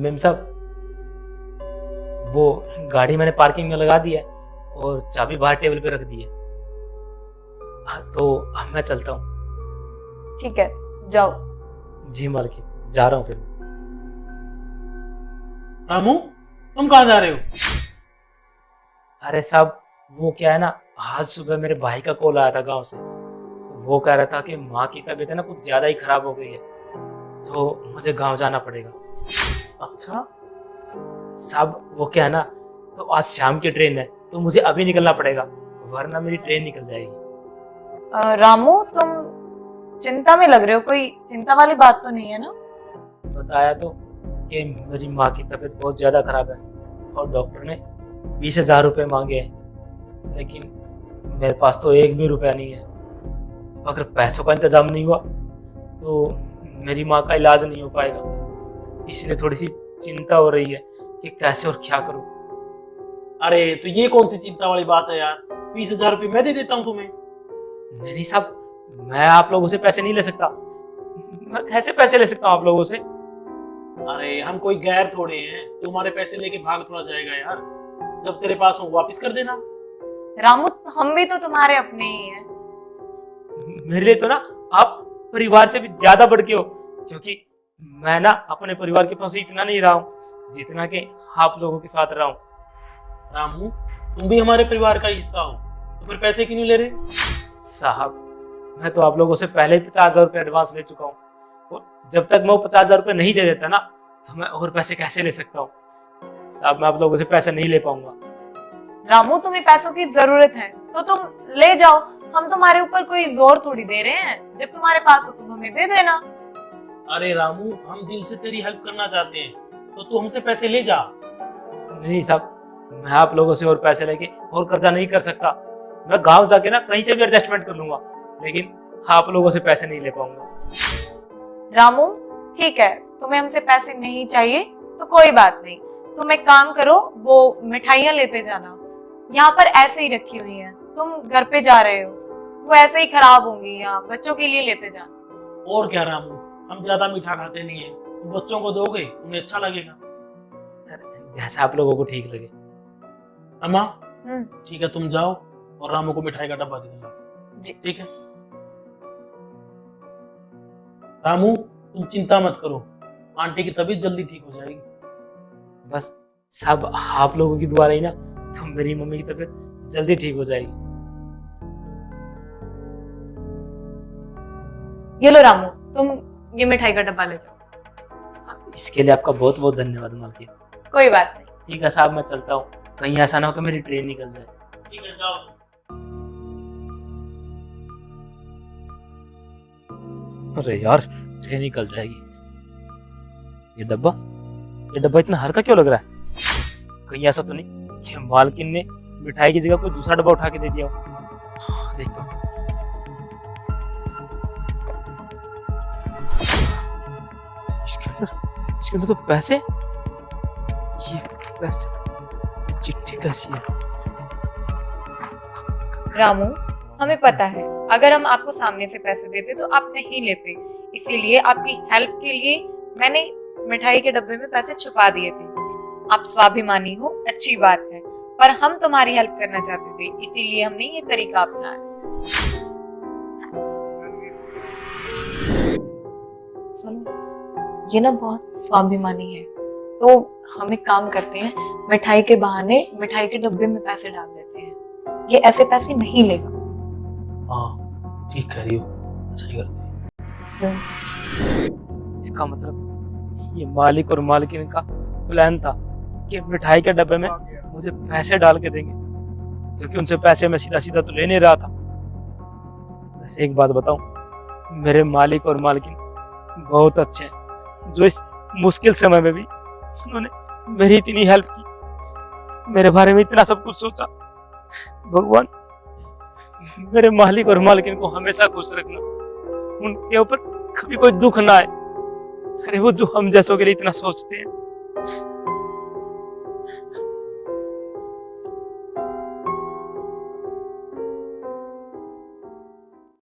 Ma'am साहब, वो गाड़ी मैंने पार्किंग में लगा दी है और चाबी बाहर टेबल पे रख दी है। तो अब मैं चलता हूँ। ठीक है, जाओ। जी मालकिन, जा रहा हूँ फिर। रामू, तुम कहाँ जा रहे हो? अरे साहब, वो क्या है ना, आज सुबह मेरे भाई का कॉल आया था गांव से। वो कह रहा था कि माँ की तबीयत है ना कुछ ज्यादा ही खराब हो गई है, तो मुझे गांव जाना पड़ेगा। अच्छा, साहब वो क्या है ना, तो आज शाम की ट्रेन है तो मुझे अभी निकलना पड़ेगा, वरना मेरी ट्रेन निकल जाएगी। रामू, तुम चिंता में लग रहे हो, कोई चिंता वाली बात तो नहीं है ना? बताया तो कि मेरी माँ की तबीयत बहुत ज्यादा खराब है और डॉक्टर ने 20,000 रुपये मांगे हैं, लेकिन मेरे पास तो एक भी रुपया नहीं है। अगर पैसों का इंतजाम नहीं हुआ तो मेरी माँ का इलाज नहीं हो पाएगा, इसलिए थोड़ी सी चिंता हो रही है कि कैसे और क्या करूं। अरे तो ये कौन सी चिंता वाली बात है यार? 20,000 रुपये मैं दे देता हूँ तुम्हें। नहीं साहब, मैं आप लोगों से पैसे नहीं ले सकता। मैं कैसे पैसे ले सकता हूँ आप लोगों से? अरे हम कोई गैर थोड़े हैं, तुम्हारे पैसे लेके भाग थोड़ा जाएगा यार। जब तेरे पास हो वापस कर देना। रामू, हम भी तो तुम्हारे अपने ही हैं। मेरे लिए तो ना आप परिवार से भी ज्यादा बढ़ के हो, क्योंकि मैं ना अपने परिवार के पास इतना नहीं रहा हूँ जितना कि आप लोगों के साथ रहा हूँ। रामू, तुम भी हमारे परिवार का हिस्सा हो, तो फिर पैसे क्यों नहीं ले रहे? साहब, मैं तो आप लोगों से पहले ही 50,000 रुपये एडवांस ले चुका हूँ, और जब तक मैं वो 50,000 रुपये नहीं दे देता ना, तो मैं और पैसे कैसे ले सकता हूँ? साहब, मैं आप लोगों से पैसे नहीं ले पाऊंगा। रामू, तुम्हें पैसों की जरूरत है तो तुम ले जाओ, हम तुम्हारे ऊपर कोई जोर थोड़ी दे रहे हैं। जब तुम्हारे पास हो तुम हमें दे देना। अरे रामू, हम दिल से तेरी हेल्प करना चाहते हैं, तो तू हमसे पैसे ले जा। नहीं साहब, मैं आप लोगों से और पैसे लेके और कर्जा नहीं कर सकता। मैं गांव जाके ना कहीं से भी एडजस्टमेंट कर लूंगा, लेकिन आप लोगों से पैसे नहीं ले पाऊंगा। रामू, ठीक है, तुम्हें हमसे पैसे नहीं चाहिए तो कोई बात नहीं। तुम एक काम करो, वो मिठाइयाँ लेते जाना, यहाँ पर ऐसे ही रखी हुई हैं। तुम घर पे जा रहे हो, वो ऐसे ही खराब होंगी, यहाँ बच्चों के लिए लेते जाना। और क्या रामू, हम ज्यादा मीठा खाते नहीं है, तुम बच्चों को दोगे उन्हें अच्छा लगेगा। जैसा आप लोगों को ठीक लगे। अम्मा, ठीक है, तुम जाओ और रामू को मिठाई का डब्बा दे देना। जी ठीक है। रामू, तुम चिंता मत करो, आंटी की तबीयत जल्दी ठीक हो जाएगी। बस सब आप लोगों की दुआ रही ना, तो मेरी मम्मी की तबीयत जल्दी ठीक हो जाएगी। ये लो रामू, तुम ये मिठाई का डब्बा ले जाओ। इसके लिए आपका बहुत बहुत धन्यवाद मालकिन। कोई बात नहीं। ठीक है साहब, मैं चलता हूँ, कहीं ऐसा ना हो कि मेरी ट्रेन निकल जाए। ठीक है, जाओ। अरे यार, ट्रेन निकल जाएगी। ये डब्बा इतना हल्का क्यों लग रहा है? कहीं ऐसा तो नहीं कि मालकिन ने मिठाई की जगह कोई दूसरा डब्बा उठा के दे दिया हो? देखता हूँ। इसके अंदर तो पैसे, ये पैसे, ये चिट्ठी कैसी है? रामू, हमें पता है अगर हम आपको सामने से पैसे देते तो आप नहीं लेते, इसीलिए आपकी हेल्प के लिए मैंने मिठाई के डब्बे में पैसे छुपा दिए थे। आप स्वाभिमानी हो, अच्छी बात है, पर हम तुम्हारी हेल्प करना चाहते थे, इसीलिए हमने ये तरीका अपनाया। सुनो, ये ना बहुत स्वाभिमानी है, तो हम एक काम करते हैं, मिठाई के बहाने मिठाई के डब्बे में पैसे डाल देते हैं। ये ऐसे पैसे नहीं लेगा। हाँ, ठीक कह रही हो, सही करती है। इसका मतलब ये मालिक और मालकिन का प्लान था कि मिठाई के डब्बे में मुझे पैसे डाल के देंगे, क्योंकि उनसे पैसे मैं सीधा सीधा तो ले नहीं रहा था। वैसे एक बात बताऊं, मेरे मालिक और मालकिन बहुत अच्छे हैं, जो इस मुश्किल समय में भी उन्होंने मेरी इतनी हेल्प की, मेरे बारे में इतना सब कुछ सोचा। भगवान मेरे मालिक और मालकिन को हमेशा खुश रखना, उनके ऊपर कभी कोई दुख ना आए। अरे वो जो हम जैसों के लिए इतना सोचते हैं।